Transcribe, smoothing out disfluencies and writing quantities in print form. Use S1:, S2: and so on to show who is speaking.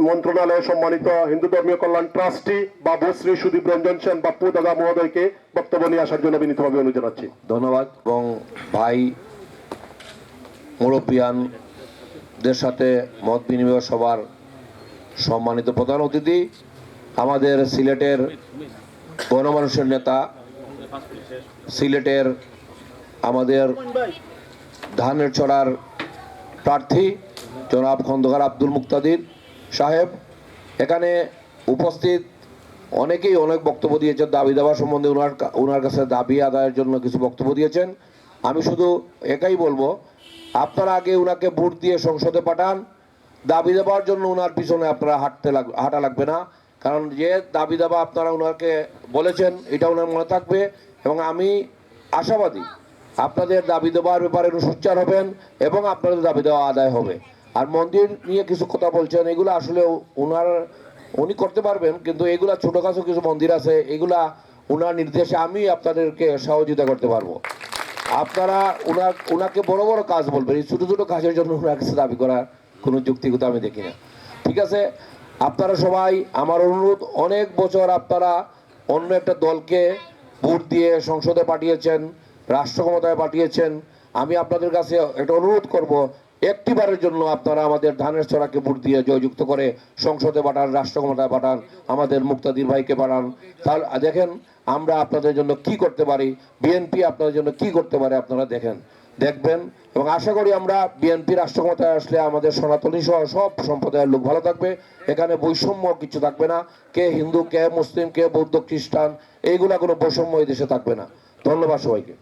S1: মন্ত্রণালয়ে সম্মানিত হিন্দু ধর্মীয় কল্যাণ ট্রাস্টি বাবু শ্রী সুদীপ রঞ্জন সেন বাপ্পু দাদা মহোদয়কে বক্তব্য নিয়ে আসার জন্য বিনীতভাবে অনুরোধ জানাচ্ছি।
S2: ধন্যবাদ। এবং ভাই মুরব্বিয়ানদের সাথে মত বিনিময় সবার সম্মানিত প্রধান অতিথি, আমাদের সিলেটের গণমানুষের নেতা, সিলেটের আমাদের ধানের ছড়ার প্রার্থী জনাব খন্দকার আব্দুল মুক্তাদির সাহেব, এখানে উপস্থিত অনেকেই অনেক বক্তব্য দিয়েছেন দাবি দাবা সম্বন্ধে, ওনার কাছে দাবি আদায়ের জন্য কিছু বক্তব্য দিয়েছেন। আমি শুধু একাই বলবো, আপনারা আগে ওনাকে ভোট দিয়ে সংসদে পাঠান, দাবি দেওয়ার জন্য ওনার পিছনে আপনারা হাঁটা লাগবে না, কারণ যে দাবি দাবা আপনারা ওনাকে বলেছেন এটা ওনার মনে থাকবে এবং আমি আশাবাদী আপনাদের দাবি দেওয়ার ব্যাপারে সোচ্চার হবেন এবং আপনাদের দাবি দেওয়া আদায় হবে। আর মন্দির নিয়ে কিছু কথা বলছেন, এগুলো আসলে উনি করতে পারবেন, কিন্তু এগুলা ছোটোখাটো কিছু মন্দির আছে, এগুলা ওনার নির্দেশে আমি আপনাদেরকে সহযোগিতা করতে পারবো। আপনারা ওনাকে বড় বড় কাজ বলবেন, এই ছোটো ছোটো কাজের জন্য ওনার কাছে দাবি করার কোনো যৌক্তিকতা আমি দেখি না। ঠিক আছে, আপনারা সবাই, আমার অনুরোধ, অনেক বছর আপনারা অন্য একটা দলকে ভোট দিয়ে সংসদে পাঠিয়েছেন, রাষ্ট্র ক্ষমতায় পাঠিয়েছেন। আমি আপনাদের কাছে একটা অনুরোধ করব, একটিবারের জন্য আপনারা আমাদের ধানের ছড়াকে ভোট দিয়ে জয়যুক্ত করে সংসদে পাঠান, রাষ্ট্র ক্ষমতায় পাঠান, আমাদের মুক্তাদির ভাইকে পাঠান। তাহলে দেখেন আমরা আপনাদের জন্য কি করতে পারি, বিএনপি আপনাদের জন্য কি করতে পারে, আপনারা দেখবেন। এবং আশা করি আমরা বিএনপি রাষ্ট্র ক্ষমতায় আসলে আমাদের সনাতনী সহ সব সম্প্রদায়ের লোক ভালো থাকবে, এখানে বৈষম্য কিছু থাকবে না, কে হিন্দু কে মুসলিম কে বৌদ্ধ খ্রিস্টান এইগুলা কোনো বৈষম্য এই দেশে থাকবে না। ধন্যবাদ সবাইকে।